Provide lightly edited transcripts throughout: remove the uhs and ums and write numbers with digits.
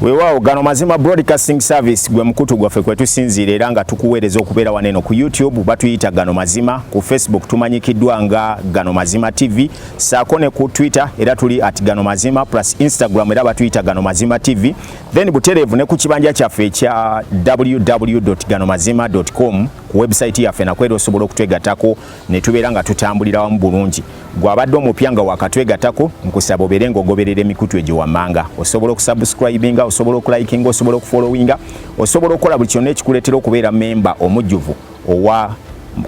Weewaawo gano mazima broadcasting service gwe mukutu gwaffe kwe tusinziira era nga tukuweereza okubeera waneno ku YouTube batuyita gano mazima, ku Facebook tumanyikiddwa nga gano mazima TV, saako ne ku Twitter era tuli @gano mazima plus Instagram era batuyita gano mazima TV, then butereevu ne ku kibanja kyaffe ekya www.ganomazima.com ku website yaffe nakwera osobola okutwegatako ne tubeera nga tutambulira wamu bulungi. Gwabadde omupya nga wakatwegatako nkusaba obeere ng'ogoberera emikutu egyo wammanga. Osobola okusubscribinga, osobola okulikinga, osobola okufollowinga, osobola okukola buli kyonna ekikuleetera okubeera memba omujjuvu owa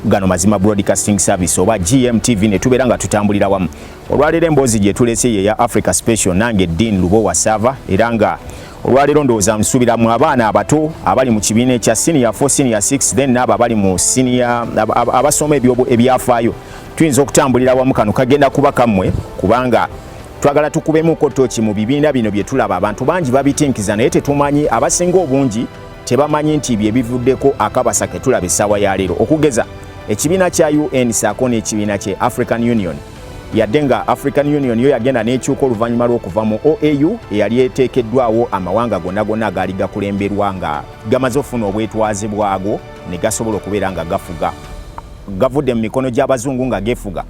gano mazima broadcasting service oba GMTV ne tubeera nga tutambulira wamu. Olwaleero emboozi gye tuleese ye ya Africa Special nange Dean Lubowa Sava era nga olwaleero ndowooza nsubiramu abaana abato abali mu kibiina ekya senior 4 senior 6 then n'abo abali mu senior abasoma ebyafaayo tuyinza okutambulira wamu. Kano kagenda kuba kammwe kubanga twagala tukubemuko toki mu bibiina bino bye tulaba abantu bangi babitinkiza naye tetumanyi abasinga obungi tebamanyi nti bye bivuddeko akabasa ke tulaba essaawa ya leero okugeza ekibiina kya UN saako n'ekibiina kye African Union yadde nga African Union yo yagenda n'ekyuka oluvannyuma lw'okuva mu OAU eyali eteekeddwawo amawanga gonna agaali gakulemberwa nga gamaze okufuna obwetwaze bwago ne gasobola okubeera nga gafuga gavudde mu mikono gy'abazungu nga gefuga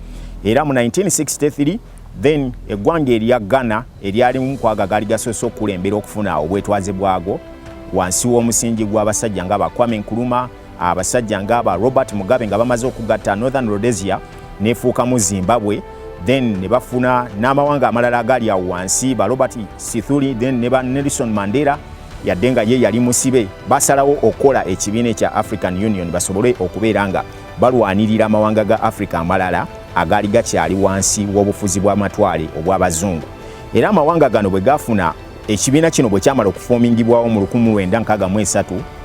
era mu 1963 then eggwanga erya Ghana eryali mu kwaga gaali gasoose okulembera okufuna obwetwaze bwago wansi w'omusingi gw'abasajja nga Kwame Nkrumah, abasajja nga Robert Mugabe nga bamaze okugatta Northern Rhodesia nefuukamu Zimbabwe, then ne bafuna n'amawanga amalala agali awo wansi ba Robert Sithuli, then ne ba Nelson Mandela yadde nga ye yali musibe. Basalawo okukola ekibiina ekya African Union basobole okubeera nga balwanirira amawanga ga Africa amalala agali gakyali wansi w'obufuzi bw'amatwale obw'abazungu. Era amawanga gano bwe gafuna ekibiina kino bwe kyamala okufoomingibwawo mu 1963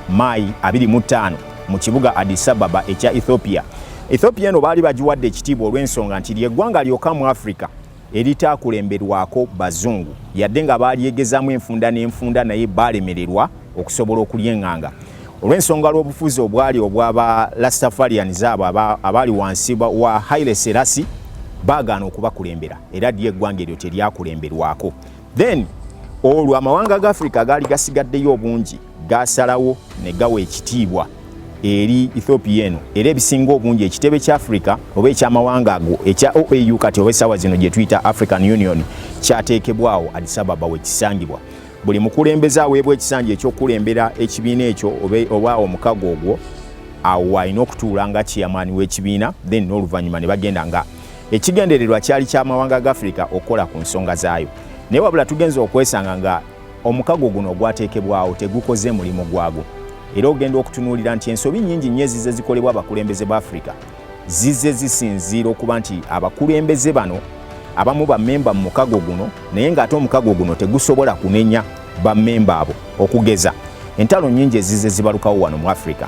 Maayi 25 mu kibuga Addis Ababa ekya Ethiopia. Ethiopia eno baali bagiwadde ekitiibwa olw'ensonga nti ly'eggwanga lyokka mu Africa eritaakulemberwako bazungu yadde nga baalyegezaamu enfunda n'enfunda naye baalemererwa okusobola okulyenganga olw'ensonga lw'obufuzi obwali obw'aba Rastafarians abo abaali wansi wa Haile Selassie baagaana okubakulembera era ly'eggwanga eryo teryakulemberwako. Then olwo amawanga ga Africa gaali gasigaddeyo obungi gaasalawo ne gawa ekitiibwa eri Ethiopia eno era ebisinga obungi ekitebe kya Africa oba ekyamawanga ago ekya OAU kati oba essaawa zino gye tuyita African Union kyateekebwawo Addis Ababa we kisangibwa. Buli mukulembeze aweebwa ekisanja ekyokulembera ekibiina ekyo oba omukago ogwo awo alina okutuula nga chairman w'ekibiina then n'oluvannyuma ne bagenda nga ekigendererwa kyali kyamawanga ga Africa okukola ku nsonga zaayo. Naye wabula tugenza okwesanga nga omukago guno gwateekebwawo tegukoze mulimu gwago era ogenda okutunuulira nti ensobi nnyingi nnyo ezize zikolebwa abakulembeze ba Africa zize zisinziira okuba nti abakulembeze bano abamu bammemba mu mukago guno naye ng'ate omukago guno tegusobola kunenya bammemba abo. Okugeza entalo nnyingi ezize zibalukawo wano mu Africa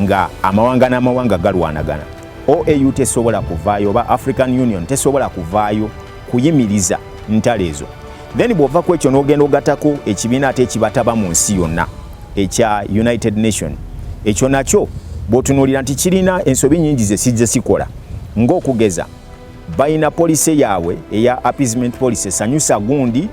nga amawanga n'amawanga galwanagana. OAU tesobola kuvaayo oba African Union tesobola kuvaayo kuyimiriza ntalo ezo. Then bw'ova ku ekyo n'ogenda ogattako ekibiina ate ekibataba mu nsi yonna ekya United Nation ekyo nakyo bw'otunuulira nti kirina ensobi nnyingi ze kijja sikola ng'okugeza balina policy yaabwe eya appeasement policy sanyusa gundi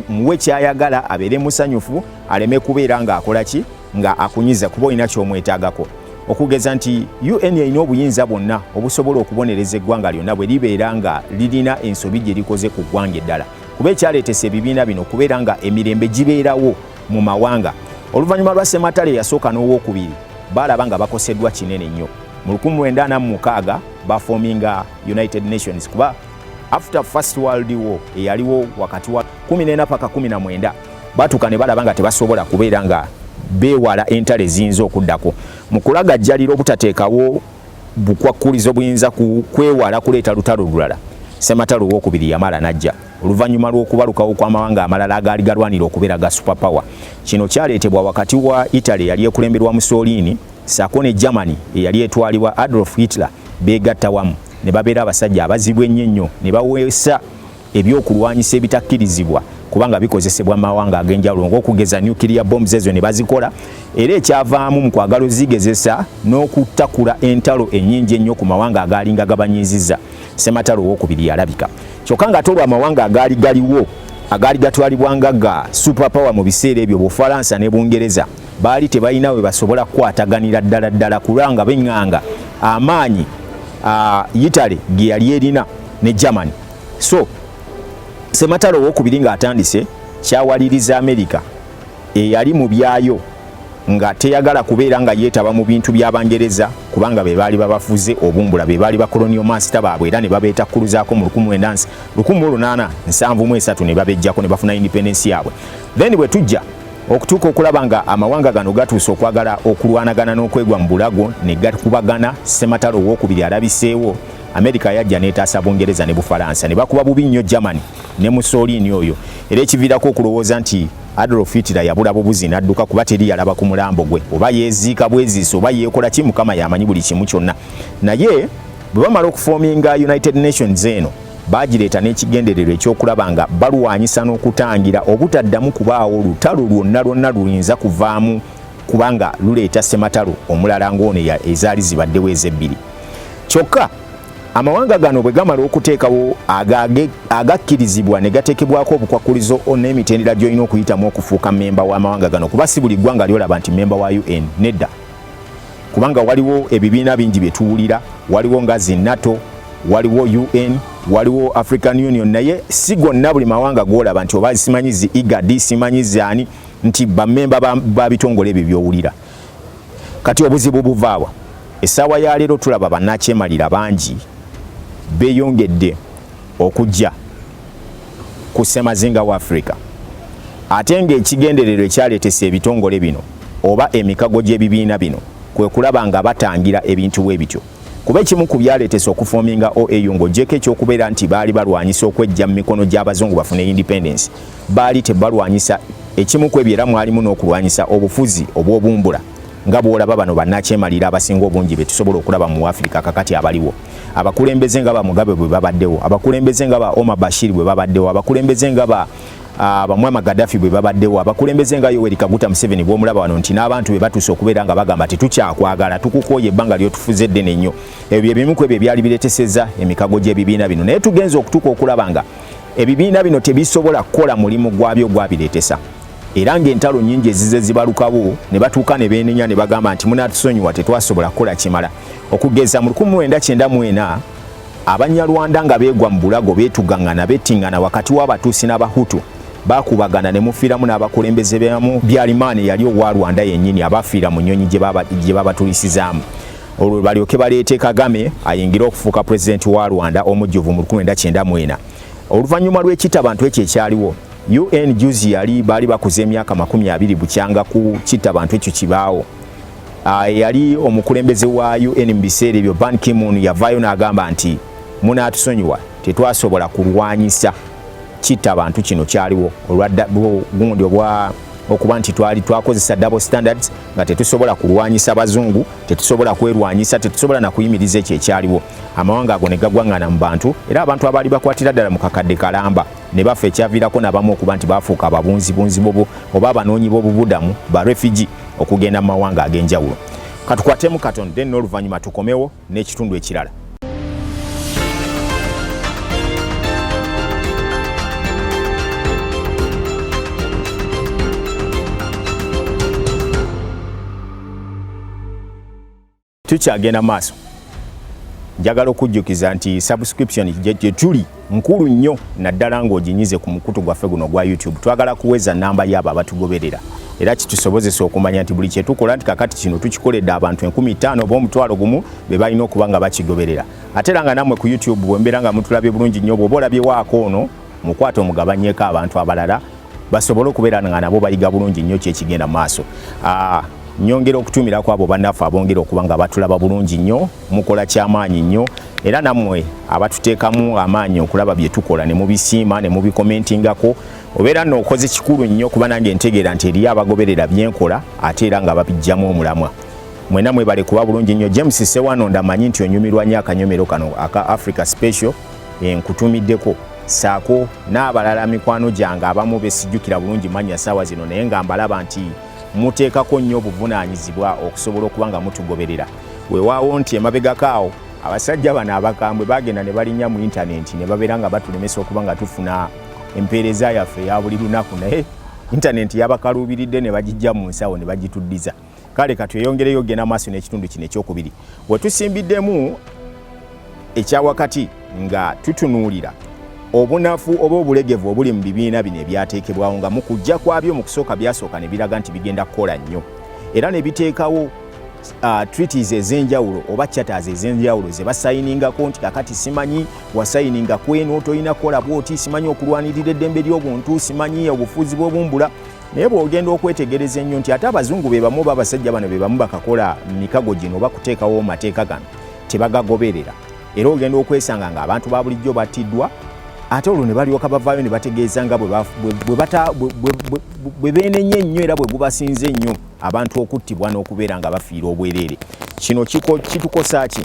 muwe kyayagala abeere musanyufu aleme kubeera ng'akola ki nga akunyiza kuba olina ky'omwetaagako. Okugeza nti UN erina obuyinza bwonna obusobola okubonereza eggwanga lyonna bwe libeera nga lirina ensobi gye likoze ku ggwanga eddala kuba ekyaleetesa ebibiina bino kubeera nga emirembe gibeerawo mu mawanga. Oluvannyuma lwa Ssematalo eyasooka n'owokubiri baalaba nga bakoseddwa kinene nnyo mu 1946 bafoominga United Nations kuba after First World War eyaliwo wakati wa 14 paka 19 batuuka ne balaba nga tebasobola kubeera nga beewala entalo eziyinza okuddako mu kulagajjalira obutateekawo bukwakkulizo buyinza kwewala kuleeta lutalo lulala. Ssematalo owokubiri yamala najja oluvannyuma lw'okubalukawo kw'amawanga amalala agaali galwanira okubeera ga superpower. Kino kyaleetebwa wakati wa Italy eyali ekulemberwa Mussolini saako ne Germany eyali etwalibwa Adolf Hitler beegatta wamu ne babeera abasajja abazibu ennyo ne baweesa ebyokulwanyisa ebitakkirizibwa kubanga bikozesebwa mu mawanga ag'enjawulo ng'okugeza nuclear bombs ezo ne bazikola era ekyavaamu mu kwagala zigezesa n'okutakula entalo ennyingi ennyo ku mawanga agaalinga gabanyiizizza. Ssematalo owokubiri yalabika kyokka nga tolwa amawanga agaali galiwo agaali gatwalibwanga ga superpower mu biseera ebyo Bufalansa ne Bungereza baali tebalina we basobola kwataganira ddala kulanga benganga amaanyi Italy ge yali erina ne Germany. So Sematalo owokubiri ng'atandise kyawaliriza America eyali mu byayo nga teyagala kubeera nga yeetaba mu bintu by'Abangereza kubanga be baali babafuze obumbula be baali ba colonial master baabwe era ne babeeta kuluzaako mu 1873 ne babejjako ne bafuna independence yaabwe. Then bwe tujja okutuuka okulaba nga amawanga gano gatuuse okwagala okulwanagana n'okwegwa mu bulago ne gakubagana, Sematalo owokubiri alabiseewo America yajja n'etaasa Bungereza ne Bufalansa ne bakuba bubi nnyo Germany ne Mussolini oyo era ekiviirako okulowooza nti Adolf Hitler yabula bubuzi n'adduka kuba teri yalaba ku mulambo gwe oba yeeziika bweziiso oba yeekola ki Mukama yamanyi buli kimu kyonna. Naye bwe bamala okufoominga United Nations eno bagireeta n'ekigendererwa ekyokulaba nga balwanyisa n'okutangira obutaddamu kubaawo lutalo lwonna luyinza kuvaamu kubanga luleeta Sematalo omulala ng'ono ezaali zibaddewo ez'ebbiri. Kyokka amawanga gano bwe gamala okuteekawo agakkirizibwa ne gateekebwako obukwakkulizo n'emitendera gy'olina okuyitamu okufuuka memba w'amawanga gano kuba si buli ggwanga lyolaba nti memba wa UN nedda kubanga waliwo ebibiina bingi bye tuwulira, waliwo nga zi NATO, waliwo UN, waliwo African Union, naye si gonna buli mawanga gwolaba nti oba simanyizi IGAD simanyizi ani nti bamemba ba bitongole ebyo byowulira. Kati obuzibu buvaawa essaawa ya leero tulaba bannakyemalira bangi beeyongedde okujja ku ssemazinga wa Africa ate ng'ekigendererwa ekyaleetesa ebitongole bino oba emikago gy'ebibiina bino kwe kulaba nga batangira ebintu bwe bityo. Kuba ekimu ku byaleetesa okufoominga OAU ng'oggyeko ekyokubeera nti baali balwanyisa okwejja mu mikono gy'abazungu bafune independence, baali tebalwanyisa ekimu ku ebyo era mwalimu n'okulwanyisa obufuzi obw'obumbula nga bw'olaba bano bannakyemalira abasinga obungi be tusobola okulaba mu Africa kakati abaliwo. Abakulembeze nga ba Mugabe bwe babaddewo, abakulembeze nga ba Omar Bashir bwe babaddewo, abakulembeze nga ba Muammar Gaddafi bwe babaddewo, abakulembeze nga Yoweri Kaguta Museveni bw'omulaba wano nti n'abantu be batuuse okubeera nga bagamba tetukyakwagala tukukooye ebbanga ly'otufuze ddene nnyo. Ebyo bye bimu ku ebyo byali bireetesezza emikago gy'ebibiina bino, naye tugenze okutuuka okulaba nga ebibiina bino tebisobola kukola mulimu gwabyo gwabireetesa era ng'entalo nnyingi ezize zibalukawo ne batuuka ne beenenya ne bagamba nti munaatusonyiwa tetwasobola kukola kimala. Okugeza mu 1994 Abanyarwanda nga beegwa mu bulago beetugaŋŋana bettiŋŋana wakati w'Abatuusi n'Abahutu baakubagana ne mufiiramu n'abakulembeze b'amu Byalimaani yali owa Rwanda yennyini abafiira mu nnyonyi gye babatulisizaamu. Olwo balyoke baleete Kagame ayingire okufuuka pulezidenti wa Rwanda omujjuvu mu 1994. Oluvannyuma lw'ekita abantu ekyo ekyaliwo UN juzi baali bakuze emyaka 20 bukyanga ku kita bantu ekyo kibaawo. Yali omukulembeze wa UN mu biseera ebyo Ban Ki-moon yavaayo n'agamba nti munaatusonyiwa tetwasobola kulwanyisa kita bantu kino kyaliwo olwaddagundi okuba nti twali twakozesa double standards nga tetusobola kulwanyisa bazungu, tetusobola kwerwanyisa, tetusobola na kuyimiriza ekyo ekyaliwo. Amawanga ago ne gagwaŋŋana mu bantu era abantu abaali bakwatira ddala mu kakadde kalamba ne bafa ekyaviirako n'abamu okuba nti baafuuka ababunzibunzi oba abanoonyi b'obubudamu ba refugee okugenda mu mawanga ag'enjawulo. Katukwatemu katono then n'oluvannyuma tukomewo n'ekitundu ekirala. Tukyagenda maaso njagala okujjukiza nti subscription gye tuli nkulu nnyo naddala ng'oginyize ku mukutu gwaffe guno gwa YouTube. Twagala kuweza namba y'abo abatugoberera era kitusobozesa okumanya nti buli kye tukola nti kakati kino tukikoledde abantu 15,000 oba omutwalo gumu be balina okuba nga bakigoberera. Ate era nga nammwe ku YouTube bwe mbeera nga mutulabye bulungi nnyo bw'oba olabyewaako ono mukwate omugabanyeeko abantu abalala basobole okubeera nga nabo bayiga bulungi nnyo kyekigenda mu maaso. Nyongera okutumira ku abo bannaffe abongera okuba nga batulaba bulungi nnyo, mukola kyamaanyi nnyo era nammwe abatuteekamu amaanyi okulaba bye tukola ne mubisiima ne mubikomentingako obeera n'okoze kikulu nnyo kuba nange ntegeera nti eriyo abagoberera byenkola ate era nga babijjamu omulamwa. Mwena mwebale kuba bulungi nnyo. James Sewanonda manyi nti onyumirwa nnyo akanyomero kano aka Africa Special nkutumiddeko saako n'abalala mikwano gyange abamu besijjukira bulungi mannya ssaawa zino naye nga mbalaba nti muteekako nnyo obuvunaanyizibwa okusobola okuba nga mutugoberera. Weewaawo nti emabegako awo abasajja bano abakambwe bagenda ne balinnya mu intaneti ne babeera nga batulemesa okuba nga tufuna empeereza yaffe ya buli lunaku naye internet yabakaluubiridde ne bagijja mu nsawo ne bagituddiza. Kale katweyongereyo gena maaso n'ekitundu kino ekyokubiri. Wetusimbiddemu ekyawakati nga tutunuulira obunafu oba obulegevu obuli mu bibiina bino ebyateekebwawo nga mu kujja kwabyo mu kusooka byasooka ne biraga nti bigenda kukola nnyo era ne biteekawo treaties ez'enjawulo oba charters ez'enjawulo ze basayiningako nti kakati simanyi wasayininga kweno tolina kukola bwoti, simanyi okulwanirira eddembe ly'obuntu, simanyi obufuzi bw'obumbula. Naye bw'ogenda okwetegereza ennyo nti ate abazungu be bamu oba abasajja bano be bamu bakakola mikago gino oba kuteekawo mateeka gano tebagagoberera, era ogenda okwesanga ng'abantu ba bulijjo battiddwa ate olwo ne balyoka bavaayo ne bategeeza nga bwe beenenye ennyo era bwe gubasinze ennyo abantu okuttibwa n'okubeera nga bafiira obwereere. Kino kitukosa ki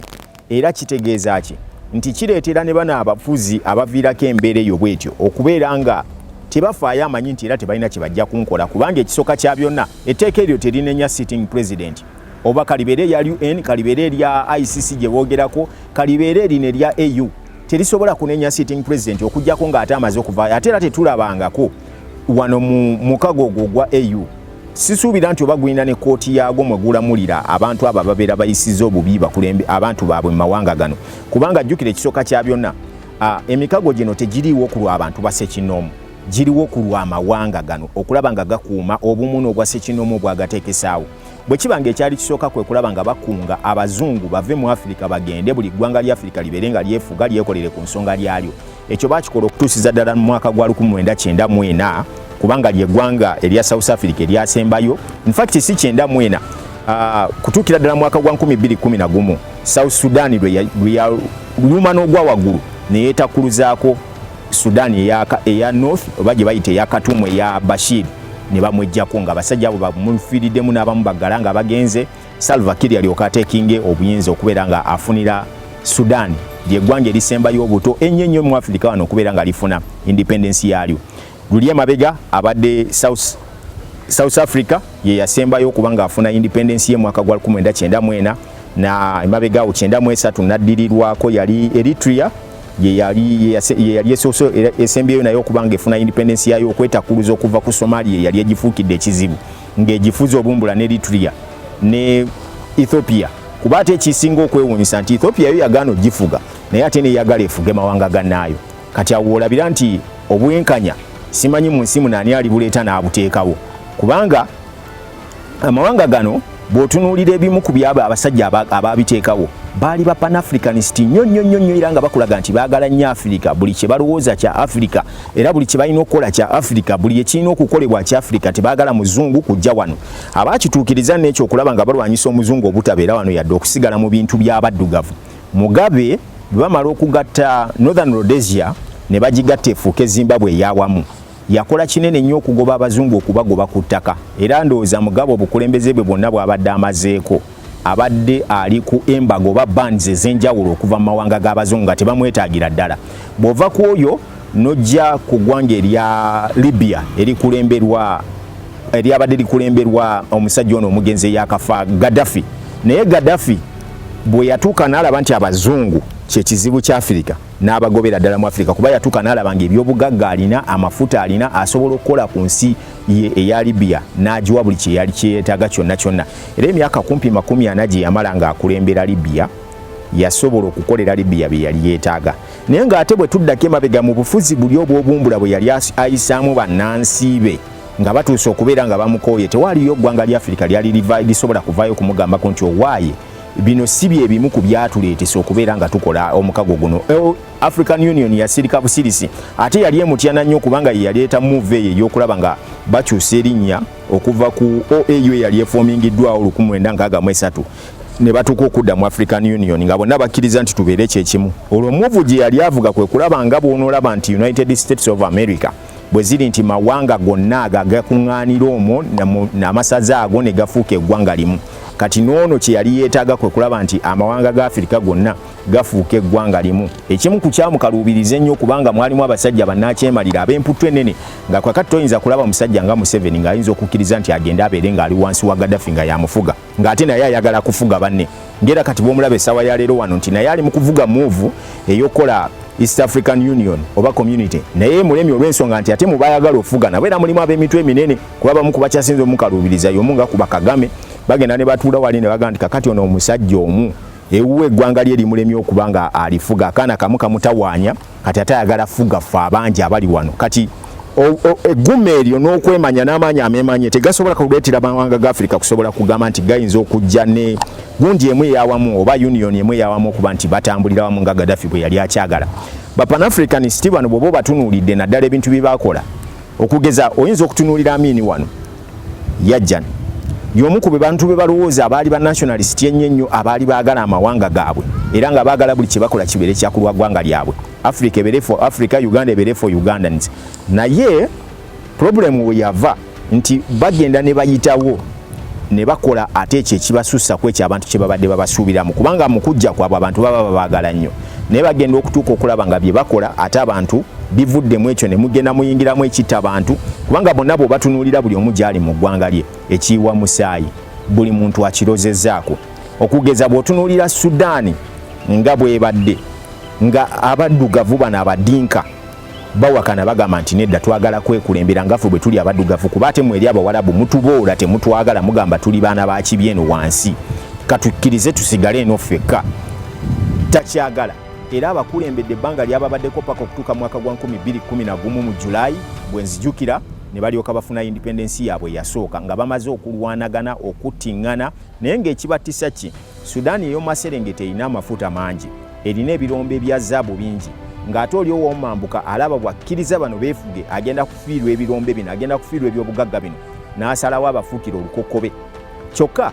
era kitegeeza ki nti kireetera ne bano abafuzi abaviirako embeera eyo bwetyo okubeera nga tebafaayo amanyi nti era tebalina kye bajja kunkola, kubanga ekisooka kya byonna etteeka eryo terinenya sitting president oba kalibeere erya UN, kalibeere erya ICC gye boogerako, kalibeere erino erya AU. Terisobola kunenya sitting president okujjako ng'ate amaze okuvaayo. Ate era tetulabangako wano mu mukago ogwo gwa AU. Sisuubira nti oba gwina ne kooti yaagwo mwe gulamulira abantu abo ababeera bayisiza obubi bakulembe abantu baabwe mu mawanga gano, kubanga jjukira ekisooka kya byonna emikago gino tegiriiwo ku lw'abantu ba ssekinnoomu, giriwo ku lw'amawanga gano okulaba nga gakuuma obumu n'obwa ssekinnoomu bwagateekesaawo. Bwe kibanga ekyali kisooka kwe kulaba nga bakunga abazungu bave mu Afirika bagende buli ggwanga lya Afirika libeere nga lyefuga lyekolere ku nsonga lyalyo. Ekyo baakikola okutuusiza ddala mu mwaka gwa 1994 kubanga ly'eggwanga erya South Africa eryasembayo. In fact si 94 kutuukira ddala mu mwaka gwa 2011 South Sudan luma n'ogwa waggulu ne yeetakuluzaako Sudan eya North oba gye bayita eya Katumu eya Bashir ne bamwejjako nga abasajja abo bamufiiriddemu n'abamu baggala nga bagenze Salva Kiir yalyoka ateekinge obuyinza okubeera nga afunira Sudan ly'eggwanga erisembayo obuto ennyo mu Afirika wano okubeera nga lifuna independence yaalyo. Luli emabega abadde South Africa ye yasembayo okubanga afuna independence ye mwaka gwa 1994 na emabega awo 93 naddirirwako yali Eritrea ye yali esembyeyo nayo okubanga efuna independence yayo okwetakuluza okuva ku Somalia yali egifuukidde ekizibu ng'egifuza obumbula ne Eritrea ne Ethiopia kuba ate ekisinga okwewuunyisa nti Ethiopia yo yagaana ogifuga naye ate neyagala efuge mawanga gannaayo. Kati awo olabira nti obwenkanya simanyi mu nsi munaani alibuleeta n'abuteekawo kubanga amawanga gano bw'otunuulira ebimu ku byabo abasajja ababiteekawo baali ba Pan-Africanist nnyo era nga bakulaga nti baagala nnyo Afirika, buli kye balowooza kya Afirika era buli kye balina okukola kya Afirika, buli ekirina okukolebwa kya Afirika, tebaagala muzungu kujja wano. Abaakituukiriza n'ekyo okulaba nga balwanyisa omuzungu obutabeera wano yadde okusigala mu bintu by'abaddugavu. Mugabe bwe bamala okugatta Northern Rhodesia ne bagigatta efuuke Zimbabwe eyawamu, yakola kinene nnyo okugoba abazungu okubagoba ku ttaka era ndowooza Mugabe obukulembeze bwe bwonna bw'abadde amazeeko abadde ali ku embago oba bands ez'enjawulo okuva mu mawanga g'abazungu nga tebamwetaagira ddala. Bw'ova ku oyo n'ojja ku ggwanga erya Libya eryabadde likulemberwa omusajja ono omugenzi eyakafa Gaddafi. Naye Gaddafi bwe yatuuka n'alaba nti abazungu kye kizibu kya Afirika n'abagobera ddala mu Afirika kuba yatuuka n'alaba ng'ebyobugagga alina, amafuta alina, asobola okukola ku nsi ye eya Libya n'agiwa buli kye yali kyetaaga kyonna. Era emyaka kumpi 40 gye yamala ng'akulembera Libya yasobola okukolera Libya bye yali yeetaaga. Naye ng'ate bwe tuddako emabega mu bufuzi buli obw'obumbula bwe yali ayisaamu bannansi be nga batuuse okubeera nga bamukooye, tewaaliyo ggwanga lya Afirika lyali lisobola kuvaayo kumugambako nti owaaye bino si bye bimu ku byatuleetesa okubeera nga tukola omukago guno. African Union yasirika busirisi ate yali emutyana nnyo kubanga ye yaleeta move eyo ey'okulaba nga bakyusa erinnya okuva ku OAU eyali efoomingiddwawo 1963 ne batuuka okudda mu African Union nga bonna bakkiriza nti tubeere kyekimu. Olwo muvu gye yali avuga kwe kulaba nga bw'onoolaba nti United States of America bwe ziri nti mawanga gonna agakuŋŋaanira omwo n'amasaza ago ne gafuuka eggwanga limu. Kati noono kye yali yeetaaga kwe kulaba nti amawanga ga Afirika gonna gafuuka eggwanga limu. Ekimu ku kyamukaluubiriza ennyo kubanga mwalimu abasajja bannakyemalira ab'emputtu ennene nga kwakati toyinza kulaba omusajja nga Museveni ng'ayinza okukkiriza nti agende abeere ng'ali wansi wa Gaddafi nga yamufuga ng'ate naye ayagala kufuga banne. Ngera kati bw'omulaba essaawa ya leero wano nti naye ali mu kuvuga muuvu ey'okola East African Union oba community naye mulemi olw'ensonga nti ate mubayagala ofuga nabeera mulimu ab'emitwe eminene kuba bamu kubakyasinze omukalubiriza y'omunga kuba Kagame bagenda ne batuula wali ne bagamba nti kakati ono omusajja omu ewuwe eggwanga lye limulemi okubanga alifuga akaana kamu kamutawaanya kati ate ayagala fuga ffe abangi abali wano kati eggume eryo n'okwemanya n'amaanyi ameemanye tegasobola kuleetera amawanga ga Africa kusobola kugamba nti gayinza okujja ne gundi emu eyawamu oba union emu eyawamu okuba nti batambulira wamu nga Gaddafi bwe yali akyagala Pan-Africanist bano bw'oba batunuulidde naddala ebintu bye baakola okugeza oyinza okutunuulira Amini wano yajja y'omu ku bantu be balowooza abaali ba nationalist ennyo abaali baagala amawanga gaabwe era nga baagala buli kye bakola kibeere kyakulwa ggwanga lyabwe Africa ebere for Africa, Uganda ebere for Ugandans. Naye problem we yava nti bagenda ne bayitawo ne bakola ate ekyo ekibasussa ku ekyo abantu kye babadde babasuubiramu kubanga mu kujja kwabwe abantu baba baagala nnyo naye bagenda okutuuka okulaba nga bye bakola ate abantu bivuddemu ekyo ne mugenda muyingiramu ekitta abantu kubanga bonna bo batunuulira buli omu gyali mu ggwanga lye ekiyiwa musaayi buli muntu akirozezzaako okugeza bw'otunuulira Sudaani nga bwebadde nga abaddugavu bano abadinka bawakana bagamba nti nedda twagala kwekulembera ngafu bwe tuli abaddugavu kuba ate mweri abawalabu mutuboola temutwagala mugamba tuli baana ba kibyeno wansi katukkirize tusigale eno ffekka takyagala era abakulembedde ebbanga lyababaddeko paka okutuuka mu mwaka gwa 2011 mu Julaayi bwenzijukira ne balyoka bafuna independence yaabwe yasooka nga bamaze okulwanagana okuttiŋŋana naye ng'ekibattisa ki Sudaani ey'omumaserengeta erina amafuta mangi erina ebirombe bya zaabu bingi ng'ate oli ow'omumambuka alaba bwakkiriza bano beefuge agenda kufiirwa ebirombe bino agenda kufiirwa ebyobugagga bino n'asalawo abafuukira olukokkobe kyokka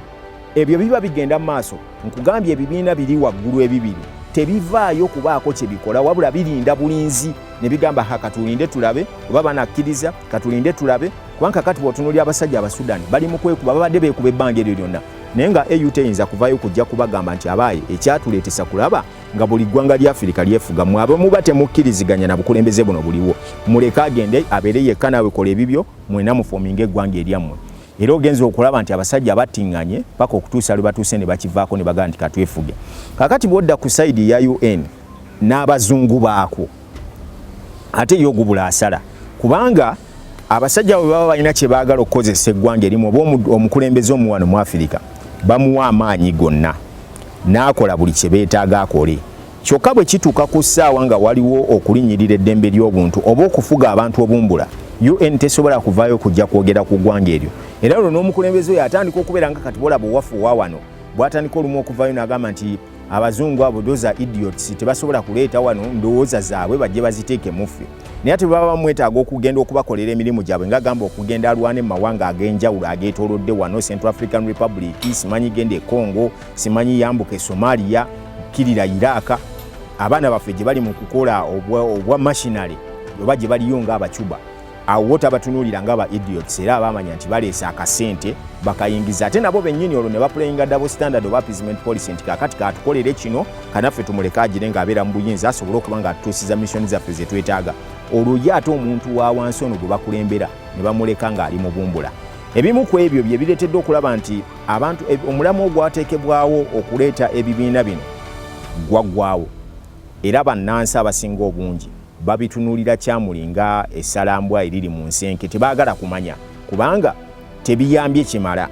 ebyo biba bigenda mu maaso nkugambye ebibiina biri waggulu ebibiri tebivaayo kubaako kye bikola wabula birinda bulinzi ne bigamba katulinde tulabe oba banakkiriza katulinde tulabe kubanga kati bw'otunuulira abasajja Abasudaani bali mu kwekuba babadde beekuba ebbanga eryo lyonna naye nga AU teyinza kuvaayo kujja kubagamba nti abaaye ekyatuleetesa kulaba nga buli ggwanga lya Afrika lyefuga mwabe muba temukkiriziganya na bukulembeze buno buliwo muleke agende abeere yekka naawe kola ebibyo mwena mufoominga eggwanga eryammwe era ogenza okulaba nti abasajja battiŋŋanye paka okutuusa lwe batuuse ne bakivaako ne bagamba nti katwefuge kakati bw'odda ku sayidi ya UN n'abazungu baako ate y'ogubula asala kubanga abasajja bwe baba balina kye baagala okukozesa eggwanga erimu oba omukulembeze omuwano mu Afirika bamuwa amaanyi gonna n'akola buli kye beetaaga akole kyokka bwe kituuka ku ssaawa nga waliwo okulinnyirira eddembe ly'obuntu oba okufuga abantu obumbula UN tesobola kuvaayo kujja kwogera ku ggwanga eryo era olwo n'omukulembeze oyo atandika okubeera nga kati bola buwafu wa wano bw'atandika olumu okuvaayo n'agamba nti abazungu abo doza idiots tebasobola kuleeta wano ndowooza zaabwe bajje baziteeke muffe naye ate baba bamwetaaga okugenda okubakolera emirimu gyabwe nga gamba okugenda alwane mu mawanga ag'enjawulo ageetoolodde wano Central African Republic simanyi genda e Congo simanyi yambuka e Somalia kirira Iraq abaana baffe gye bali mu kukola obwa machinery oba gye baliyo ng'abacuba awo wota batunuulira ng'aba idiots era abamanya nti baleese akasente bakayingiza ate nabo bennyini olwo ne baplayinga double standard oba appeasement policy nti kakati katukolere kino kanaffe tumuleka agire ng'abeera mu buyinza asobole okuba nga atuusiza missioni zaffe ze twetaaga olwo ye ate omuntu wa wansi ono gwe bakulembera ne bamuleka ng'ali mu bumbula ebimu ku ebyo bye bireetedde okulaba nti abantu omulamu ogwateekebwawo okuleeta ebibiina bino gwaggwaawo era bannansi abasinga obungi babitunuulira kyamulinga essalambwa eriri mu nsenke tebaagala kumanya kubanga tebiyambye kimala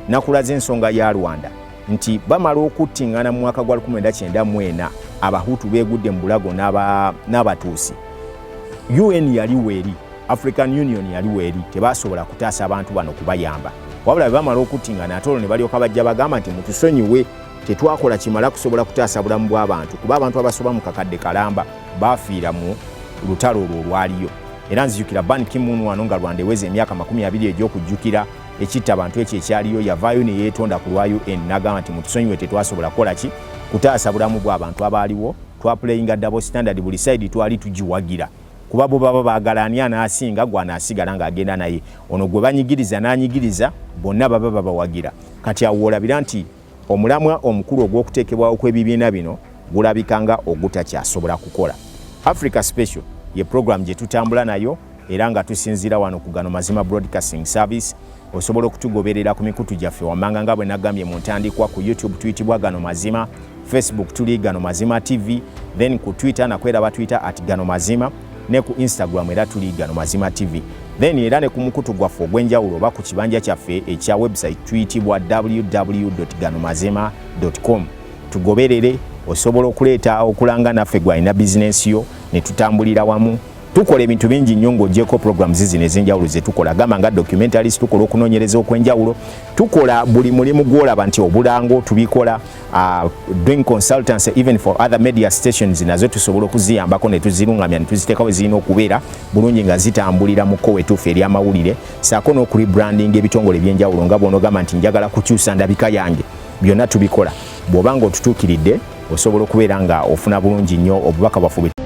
nakulaze ensonga ya Rwanda nti bamala okuttiŋŋana mu mwaka gwa 1994 abahutu beegudde mu bulago n'abatuusi UN yali weeri African Union yali weeri tebasobola kutaasa abantu bano kubayamba wabula bamala okuttiŋŋana ate olwo ne balyoka bajja bagamba nti mutusonyiwe tetwakola kimala kusobola kutaasa bulamu bw'abantu kuba abantu abasoba mu kakadde kalamba baafiira mu lutalo olwo olwaliyo era nzijukira Ban Ki-moon wano nga Rwanda eweze emyaka 20 egy'okujjukira ekitta abantu ekyo ekyaliyo yavaayo ne yeetonda ku lwa UN n'agamba nti mutusonyiwe tetwasobola kukola ki kutaasa bulamu bw'abantu abaaliwo twapuleyinga double standard buli sayidi twali tugiwagira kuba bo baba baagala ani anaasinga gwe anaasigala ng'agenda naye ono gwe banyigiriza n'anyigiriza bonna baba babawagira kati awo olabira nti omulamwa omukulu ogw'okuteekebwawo kw'ebibiina bino gulabika nga ogutakyasobola kukola Africa Special ye program gye tutambula nayo era nga tusinzira wano ku gano Mazima Broadcasting Service osobola okutugoberera ku mikutu gyaffe wammanga nga bwe nagambye mu ntandikwa ku YouTube tuyitibwa gano Mazima Facebook tuli Gano Mazima TV, then ku Twitter nakwera Twitter @ganomazima, ne ku Instagram era tuli Gano Mazima TV. Then era ne ku mukutu gwaffe ogw'enjawulo oba ku kibanja kyaffe ekya website tuyitibwa www.ganomazima.com. Tugoberere osobola okuleeta okulanga naffe gwalina business yo ne tutambulira wamu. Tukola ebintu bingi nnyo ng'ogyeko programs zino ez'enjawulo ze tukola gamba nga documentaries, tukola okunoonyereza okw'enjawulo, tukola buli mulimu gw'olaba nti obulango tubikola, doing consultancy even for other media stations nazo tusobola okuziyambako ne tuzirungamya ne tuziteekawo zirina okubeera bulungi nga zitambulira mu kkowe etuufu eri amawulire, saako n'okurebranding ebitongole by'enjawulo nga bw'onogamba nti njagala kukyusa ndabika yange, byonna tubikola. Bw'oba ng'otutuukiridde osobola okubeera nga ofuna bulungi nnyo obubaka bwaffe.